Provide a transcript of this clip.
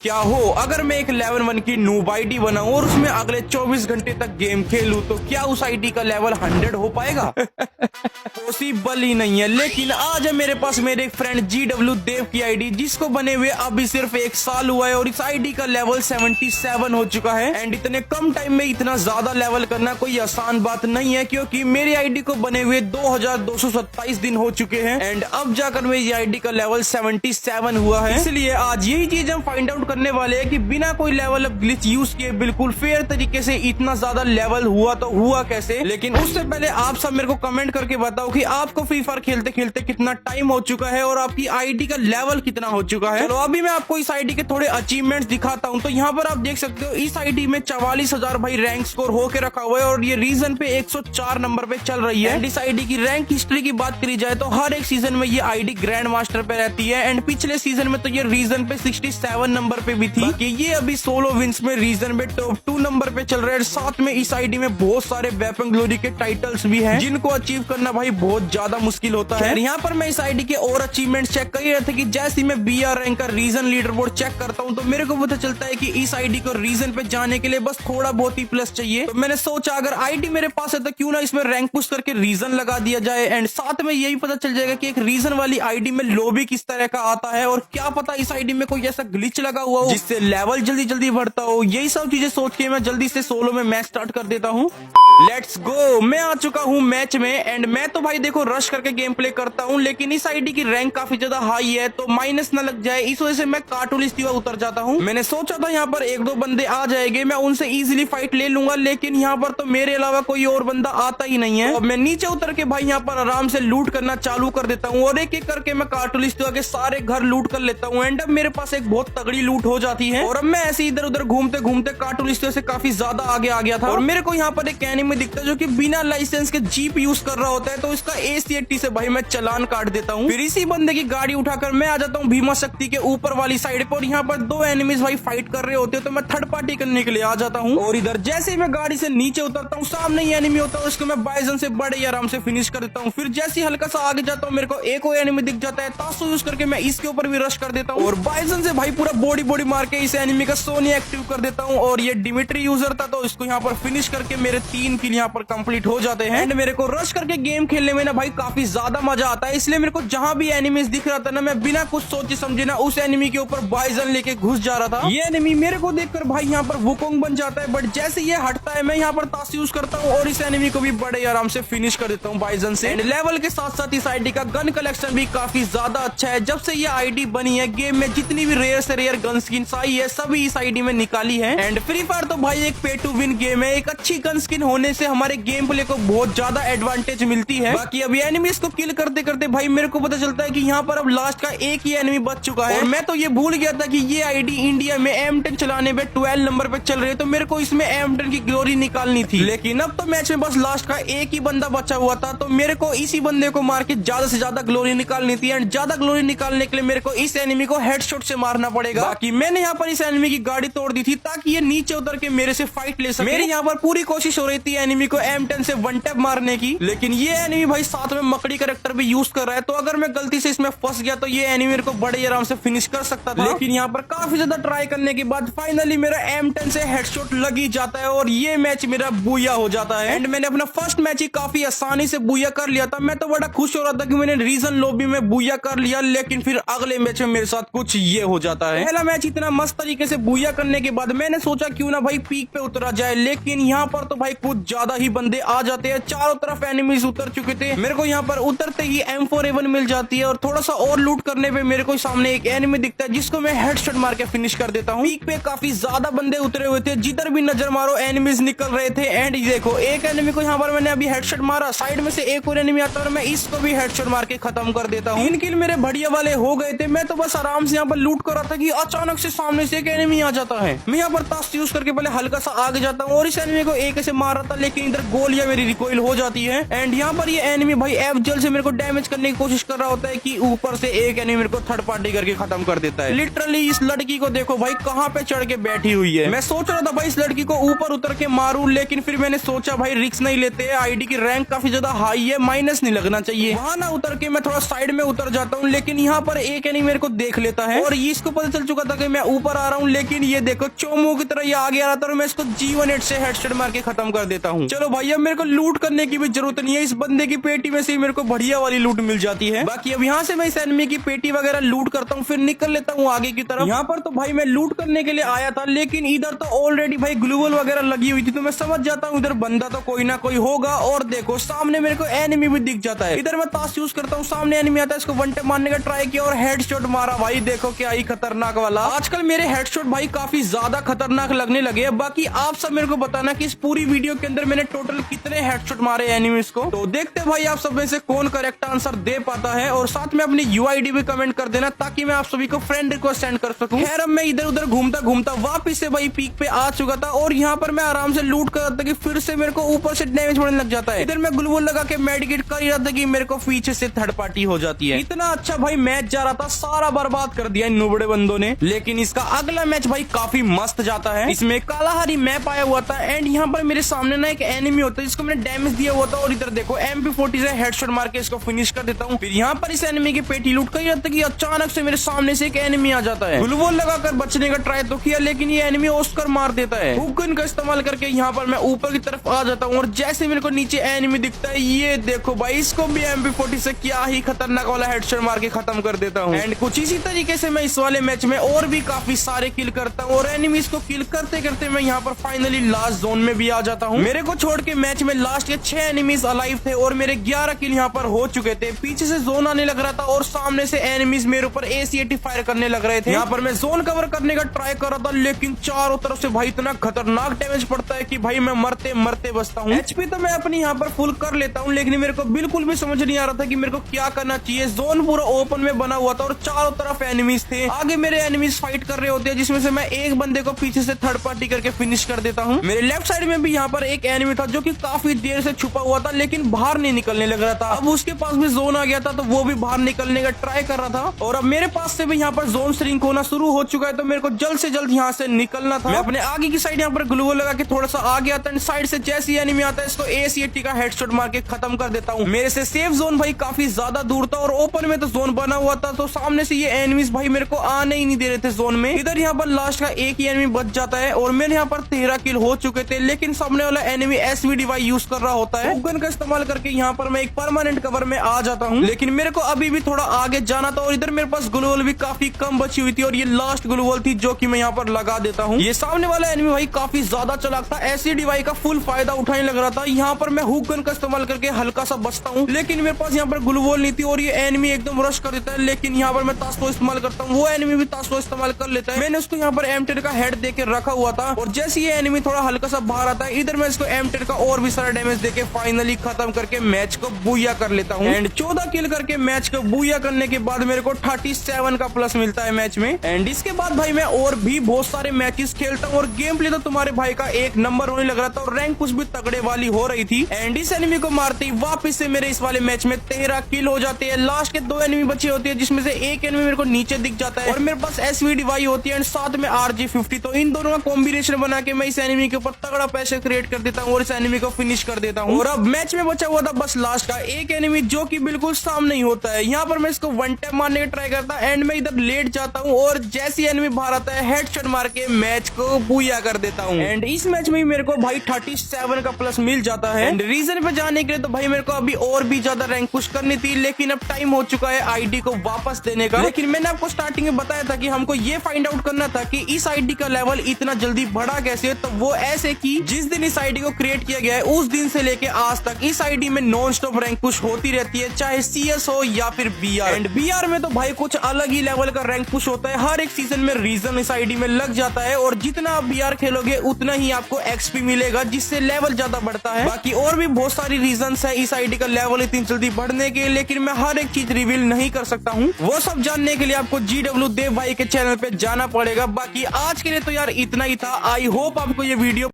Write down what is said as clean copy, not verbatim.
क्या हो अगर मैं एक लेवल 1 की नूब आईडी बनाऊं और उसमें अगले 24 घंटे तक गेम खेलूं तो क्या उस आईडी का लेवल 100 हो पाएगा? पॉसिबल ही नहीं है। लेकिन आज है मेरे पास मेरे एक फ्रेंड GW देव की आईडी जिसको बने हुए अभी सिर्फ 1 साल हुआ है और इस आईडी का लेवल 77 हो चुका है। एंड इतने कम टाइम में इतना ज्यादा लेवल करना कोई आसान बात नहीं है, क्योंकि मेरी आईडी को बने हुए 2227 दिन हो चुके हैं एंड अब जाकर मेरी आईडी का लेवल 77 हुआ है। इसलिए आज यही चीज हम फाइंड आउट करने वाले हैं कि बिना कोई लेवल अप ग्लिच यूज किए बिल्कुल फेयर तरीके से इतना ज्यादा लेवल हुआ तो हुआ कैसे। लेकिन उससे पहले आप सब मेरे को कमेंट करके बताओ कि आपको फ्री फायर खेलते खेलते कितना टाइम हो चुका है और आपकी आईडी का लेवल कितना हो चुका है। चलो अभी मैं आपको इस आईडी के थोड़े अचीवमेंट्स दिखाता हूँ। तो यहाँ पर आप देख सकते हो इस आईडी में 44,000 भाई रैंक स्कोर होके रखा हुआ है और ये रीजन पे 104 नंबर पे चल रही है। एंड इस आईडी की रैंक हिस्ट्री की बात करी जाए तो हर एक सीजन में ये आईडी ग्रैंड मास्टर पे रहती है एंड पिछले सीजन में तो ये रीजन पे 67 नंबर पे भी थी कि ये अभी सोलो विंस में रीजन में टॉप 2 नंबर पे चल रहे हैं। साथ में इस आईडी में बहुत सारे वेपन ग्लोरी के टाइटल्स भी हैं जिनको अचीव करना भाई बहुत ज्यादा मुश्किल होता है। यहाँ पर मैं इस आईडी के और अचीवमेंट चेक कर रहे थे कि जैसे मैं BR रैंक का रीजन लीडर बोर्ड चेक करता हूँ तो मेरे को पता चलता है कि इस आईडी को रीजन पे जाने के लिए बस थोड़ा बहुत ही प्लस चाहिए। तो मैंने सोचा अगर आईडी मेरे पास है तो क्यों ना इसमें रैंक पुश करके रीजन लगा दिया जाए एंड साथ में यही पता चल जाएगा कि एक रीजन वाली आईडी में लॉबी किस तरह का आता है और क्या पता इस आईडी में कोई ऐसा ग्लिच लगा हुआ हो जिससे लेवल जल्दी जल्दी बढ़ता हो। यही सब चीजें सोच के मैं जल्दी से सोलो में मैच स्टार्ट कर देता हूँ। Let's go. मैं आ चुका हूँ मैच में एंड मैं तो भाई देखो रश करके गेम प्ले करता हूँ, लेकिन इस आईडी की रैंक काफी ज्यादा हाई है तो माइनस न लग जाए इस वजह से मैं कार्टूनिस्ट उतर जाता हूँ। मैंने सोचा था यहाँ पर 1-2 बंदे आ जाएंगे, मैं उनसे इजीली फाइट ले लूंगा, लेकिन यहाँ पर तो मेरे अलावा कोई और बंदा आता ही नहीं है। अब मैं नीचे उतर के भाई यहाँ पर आराम से लूट करना चालू कर देता हूँ और एक एक करके मैं कार्टूनिस्ट के सारे घर लूट कर लेता हूँ एंड अब मेरे पास एक बहुत तगड़ी लूट हो जाती है और अब मैं ऐसे इधर उधर घूमते घूमते कार्टूनिस्ट से काफी ज्यादा आगे आ गया था। और मेरे को यहाँ पर एक एनिमी दिखता है जो कि बिना लाइसेंस के जीप यूज कर रहा होता है तो इसका AC80 से भाई मैं चालान काट देता हूँ। फिर इसी बंदे की गाड़ी उठाकर मैं आ जाता हूँ भीमा शक्ति के ऊपर वाली साइड पर। यहाँ पर 2 एनिमीज भाई फाइट कर रहे होते हैं तो मैं थर्ड पार्टी करने के लिए आ जाता हूँ और इधर जैसे ही मैं गाड़ी से नीचे उतरता हूँ सामने ही एनिमी होता है, उसको मैं बाइजन से बड़े ही आराम से फिनिश कर देता हूँ। फिर जैसे ही हल्का सा आगे जाता हूँ मेरे को एक और एनिमी दिख जाता है, तासो यूज करके मैं इसके ऊपर भी रश कर देता हूँ और बाइजन से भाई पूरा बॉडी मार के इस एनिमी का सोनी एक्टिव कर देता हूँ। और ये डिमिट्री यूजर था तो इसको यहाँ पर फिनिश करके मेरे 3 किल यहाँ पर कंप्लीट हो जाते हैं एंड मेरे को रश करके गेम खेलने में ना भाई काफी ज्यादा मजा आता है। इसलिए मेरे को जहां भी एनिमीज दिख रहा था ना मैं बिना कुछ सोचे समझे ना उस एनिमी के ऊपर बाइजन लेके घुस जा रहा था। ये एनिमी मेरे को देखकर भाई यहाँ पर वुकोंग बन जाता है, बट जैसे ये हटता है मैं यहाँ पर ताश यूज करता हूँ और इस एनिमी को भी बड़े आराम से फिनिश कर देता हूँ बाइजन से। एंड लेवल के साथ साथ इस आईडी का गन कलेक्शन भी काफी ज्यादा अच्छा है। जब से ये आईडी बनी है गेम में जितनी भी रेयर से रेयर गन स्किन आई है सभी इस आईडी में निकाली है। एंड फ्री फायर तो भाई एक पे टू विन गेम है, एक अच्छी गन स्किन होने से हमारे गेम प्ले को बहुत ज्यादा एडवांटेज मिलती है। बाकी अभी एनिमीज को किल करते करते भाई मेरे को पता चलता है कि यहाँ पर अब लास्ट का एक ही एनिमी बच चुका है और मैं तो ये भूल गया था कि ये आईडी इंडिया में M10 चलाने पे 12 नंबर पे चल रही है तो मेरे को इसमें M10 की ग्लोरी निकालनी थी। लेकिन अब तो मैच में बस लास्ट का एक ही बंदा बचा हुआ था तो मेरे को इसी बंदे को मार के ज्यादा से ज्यादा ग्लोरी निकालनी थी एंड ज्यादा ग्लोरी निकालने के लिए मेरे को इस एनिमी को हेडशॉट से मारना पड़ेगा। बाकी मैंने यहाँ पर इस एनिमी की गाड़ी तोड़ दी थी ताकि ये नीचे उतर के मेरे से फाइट ले सके। मेरी यहाँ पर पूरी कोशिश हो रही थी एनिमी को M10 से 1 टैप मारने की, लेकिन ये एनिमी भाई साथ में मकड़ी कैरेक्टर भी यूज कर रहा है तो अगर मैं गलती से इसमें फंस गया तो ये एनिमी मेरे को बड़े आराम से फिनिश कर सकता था। लेकिन यहाँ पर काफी ज्यादा ट्राई करने के बाद फाइनली मेरा M10 से हेडशॉट लग ही जाता है और ये मैच मेरा बूया हो जाता है एंड मैंने अपना फर्स्ट मैच ही काफी आसानी से बूया कर लिया था। मैं तो बड़ा खुश हो रहा था कि मैंने रीजन लॉबी में बूया कर लिया, लेकिन फिर अगले मैच में मेरे साथ कुछ ये हो जाता है। पहला मैच इतना मस्त तरीके से बूया करने के बाद मैंने सोचा क्यों ना भाई पीक पे उतरा जाए, लेकिन यहाँ पर तो भाई कुछ ज्यादा ही बंदे आ जाते हैं। चारों तरफ एनिमीज उतर चुके थे। मेरे को यहाँ पर उतरते ही M4A1 मिल जाती है और थोड़ा सा और लूट करने पे मेरे को सामने एक एनिमी दिखता है जिसको मैं हेडशॉट मार के फिनिश कर देता हूँ। पीक पे काफी ज्यादा बंदे उतरे हुए थे, जिधर भी नजर मारो एनिमीज निकल रहे थे एंड देखो एक एनिमी को यहाँ पर मैंने अभी हेडशॉट मारा, साइड में से एक और एनिमी आता है और मैं इसको भी हेडशॉट मार के खत्म कर देता हूँ। 3 किल मेरे बढ़िया वाले हो गए थे। मैं तो बस आराम से यहाँ पर लूट कर रहा था कि अचानक से सामने से एक एनिमी आ जाता है। मैं यहाँ पर ताश यूज करके पहले हल्का सा आगे जाता हूँ और इस एनिमी को एक ऐसे मार रहा था, लेकिन इधर गोलियां मेरी रिकॉइल हो जाती है एंड यहाँ पर ये एनिमी भाई एफजल से मेरे को डैमेज करने की कोशिश कर रहा होता है कि ऊपर से एक एनिमी मेरे को थर्ड पार्टी करके खत्म कर देता है। लिटरली इस लड़की को देखो भाई कहाँ पे चढ़ के बैठी हुई है। मैं सोच रहा था भाई इस लड़की को ऊपर उतर के मारूं, लेकिन फिर मैंने सोचा भाई रिस्क नहीं लेते, आईडी की रैंक काफी ज्यादा हाई है, माइनस नहीं लगना चाहिए। वहां ना उतर के मैं थोड़ा साइड में उतर जाता हूँ, लेकिन यहाँ पर एक एनिमी मेरे को देख लेता है और इसको पता चल चुका था कि मैं ऊपर आ रहा हूँ, लेकिन ये देखो चोमू की तरह ये आगे आ रहा था और मैं इसको G1 से हेडशॉट मार के खत्म कर देता हूँ। चलो भाई अब मेरे को लूट करने की भी जरूरत नहीं है, इस बंदे की पेटी में से मेरे को बढ़िया वाली लूट मिल जाती है। बाकी अब यहाँ से मैं इस एनिमी की पेटी वगैरह लूट करता हूँ, फिर निकल लेता हूँ आगे की तरफ। यहाँ पर तो भाई मैं लूट करने के लिए आया था, लेकिन इधर तो ऑलरेडी भाई ग्लूवल वगैरह लगी हुई थी, तो मैं समझ जाता हूँ इधर बंदा तो कोई ना कोई होगा। और देखो सामने मेरे को एनिमी भी दिख जाता है। इधर मैं ताश यूज करता हूँ, सामने एनिमी आता है, इसको वन टैप मारने का ट्राई किया और हेडशॉट मारा। भाई देखो क्या ही खतरनाक वाला। आजकल मेरे हेडशॉट भाई काफी ज्यादा खतरनाक लगने लगे हैं। बाकी आप सब मेरे को बताना कि इस पूरी वीडियो के अंदर मैंने टोटल कितने हेडशॉट मारे एनिमीज को। तो देखते हैं भाई आप सब में से कौन करेक्ट आंसर दे पाता है, और साथ में अपनी यूआईडी भी कमेंट कर देना ताकि मैं आप सभी को फ्रेंड रिक्वेस्ट सेंड कर सकूं। खैर अब मैं इधर उधर घूमता घूमता वापिस से भाई पीक पे आ चुका था, और यहाँ पर मैं आराम से लूट कर रहा था कि फिर से मेरे को ऊपर से डैमेज होने लग जाता है। इधर मैं ग्लूवल लगा के मेडिकेट कर रहा था कि मेरे को पीछे से थर्ड पार्टी हो जाती है। इतना अच्छा भाई मैच जा रहा था, सारा बर्बाद कर दिया इन नुबड़े बंदों ने। लेकिन इसका अगला मैच भाई काफी मस्त जाता है। इसमें कालाहारी मैप आया हुआ था, एंड यहाँ पर मेरे सामने ना एक एनिमी होता है जिसको मैंने डैमेज दिया हुआ था, और इधर देखो MP40 से हेडशॉट मार के इसको फिनिश कर देता हूँ। फिर यहाँ पर इस एनिमी की पेटी लूट कर रहा था कि अचानक से मेरे सामने से एक एनिमी आ जाता है। ग्लूवल लगाकर बचने का ट्राई तो किया, लेकिन ये एनिमी ओस्कर मार देता है। हुक का इस्तेमाल करके यहाँ पर मैं ऊपर की तरफ आ जाता हूँ, और जैसे मेरे को नीचे एनिमी दिखता है, ये देखो भाई इसको भी MP40 से क्या ही खतरनाक वाला हेडशॉट मार के खत्म कर देता हूँ। एंड कुछ इसी तरीके से मैं इस वाले मैच में और भी काफी सारे किल करता हूँ, और एनिमीज को किल करते करते मैं यहाँ पर फाइनली लास्ट जोन में भी आ जाता हूँ। मेरे को छोड़ के मैच में लास्ट के 6 एनिमीज अलाइव थे, और मेरे 11 किल यहाँ पर हो चुके थे। पीछे से जोन आने लग रहा था, और सामने से एनिमीज मेरे ऊपर AC-80 फायर करने लग रहे थे। यहाँ पर मैं जोन कवर करने का ट्राई कर रहा था, लेकिन चारों तरफ से भाई इतना खतरनाक डैमेज पड़ता है कि भाई मैं मरते मरते बचता हूँ। HP तो मैं अपनी यहाँ पर फुल कर लेता हूँ, लेकिन मेरे को बिल्कुल भी समझ नहीं आ रहा था कि मेरे को क्या करना चाहिए। जोन पूरा ओपन में बना हुआ था, और चारों तरफ एनिमीज थे। आगे मेरे एनिमीज फाइट कर रहे होते हैं, जिसमें से मैं एक बंदे को पीछे से थर्ड पार्टी करके फिनिश कर देता हूँ। मेरे लेफ्ट साइड में भी यहाँ पर एक एनिमी था जो कि काफी देर से छुपा हुआ था, लेकिन बाहर नहीं निकलने लग रहा था। अब उसके पास भी जोन आ गया था, तो वो भी बाहर निकलने का ट्राई कर रहा था, और अब मेरे पास से भी यहाँ पर जोन श्रिंक होना शुरू हो चुका है, तो मेरे को जल्द से जल्द यहाँ से निकलना था। मैं अपने आगे की साइड यहाँ पर ग्लूवल लगा के थोड़ा सा आगे आता है, साइड से जैसे एनिमी आता है इसको AC-80 का हेडशॉट मार के खत्म कर देता हूँ। मेरे से सेफ जोन भाई काफी ज्यादा दूर था, और ओपन में तो जोन बना हुआ था, तो सामने से ये एनिमीज भाई मेरे को आने ही नहीं दे रहे थे जोन में। इधर यहाँ पर लास्ट का एक ही एनिमी बच जाता है, और मेरे यहाँ पर 13 किल हो चुके थे, लेकिन सामने वाला एनिमी SVD यूज कर रहा होता है। गन का इस्तेमाल करके यहाँ पर मैं एक परमानेंट कवर में आ जाता हूँ, लेकिन मेरे को अभी भी थोड़ा आगे जाना था, और इधर मेरे पास ग्लूवल भी काफी कम बची हुई थी, और ये लास्ट ग्लूवल थी जो कि मैं यहाँ पर लगा देता हूँ। ये सामने वाला एनिमी भाई काफी ज्यादा चालाक था, SVD का फुल फायदा उठाने लग रहा था। यहाँ पर मैं हुक गन का इस्तेमाल करके हल्का सा बचता हूँ, लेकिन मेरे पास यहाँ पर ग्लूवल नहीं थी, और ये एनिमी एकदम रश कर देता है। लेकिन यहाँ पर मैं ताशको इस्तेमाल करता हूँ, वो एनिमी भी ताशको इस्तेमाल कर लेता है। मैंने उसको यहाँ पर M10 का हेड देके रखा हुआ था, और जैसे ये एनिमी थोड़ा हल्का सा बाहर आता है, इधर मैं इसको M10 का और भी सारा डैमेज देके फाइनली खत्म करके मैच को बूया कर लेता हूँ। एंड 14 किल करके मैच को बूया करने के बाद मेरे को 37 का प्लस मिलता है मैच में। एंड इसके बाद भाई मैं और भी बहुत सारे मैचेस खेलता हूँ, और गेम प्ले तो तुम्हारे भाई का एक नंबर होने लग रहा था, और रैंक कुछ भी तगड़े वाली हो रही थी। एंड इस एनिमी को मारते ही वापिस से मेरे इस वाले मैच में 13 किल हो जाते हैं। लास्ट के 2 एनिमी बचे होते हैं, जिसमें से एक एनिमी मेरे को नीचे दिख जाता है, और मेरे पास SVD होती है, एंड साथ में RG50। तो इन दोनों का कॉम्बिनेशन बना के मैं इस एनिमी के ऊपर तगड़ा पैसे क्रिएट कर देता हूँ, और इस एनिमी को फिनिश कर देता हूँ। और अब मैच में बचा हुआ था बस लास्ट का एक एनिमी, जो कि बिल्कुल सामने ही होता है। यहाँ पर मैं इसको वन टैप मारने का ट्राई करता, एंड मैं इधर लेट जाता हूँ, और जैसे एनिमी बाहर आता है हेडशॉट मार के मैच को बूया कर देता हूँ। एंड इस मैच में मेरे को भाई 37 का प्लस मिल जाता है। एंड रीजन पे जाने के लिए तो भाई मेरे को अभी और भी ज्यादा रैंक पुश करनी थी, लेकिन अब टाइम हो चुका है आईडी को वापस देने का। लेकिन मैंने आपको स्टार्टिंग में बताया था कि हमको ये फाइंड आउट करना था कि इस आईडी का लेवल इतना जल्दी बढ़ा कैसे। तो वो ऐसे कि जिस दिन इस आईडी को क्रिएट किया गया है उस दिन से लेके आज तक इस आईडी में नॉन स्टॉप रैंक पुश होती रहती है, चाहे CS हो या फिर BR। एंड BR में तो भाई कुछ अलग ही लेवल का रैंक पुश होता है। हर एक सीजन में रीजन इस आईडी में लग जाता है, और जितना आप BR खेलोगे उतना ही आपको XP मिलेगा, जिससे लेवल ज्यादा बढ़ता है। बाकी और भी बहुत सारी रीजन है इस आईडी का लेवल इतनी जल्दी बढ़ने के, लेकिन मैं हर एक चीज रिवील नहीं कर सकता हूँ। वो सब जानने के लिए आपको GW देव भाई के चैनल पे जाना पड़ेगा। बाकी आज के लिए तो यार इतना ही था। आई होप आपको ये वीडियो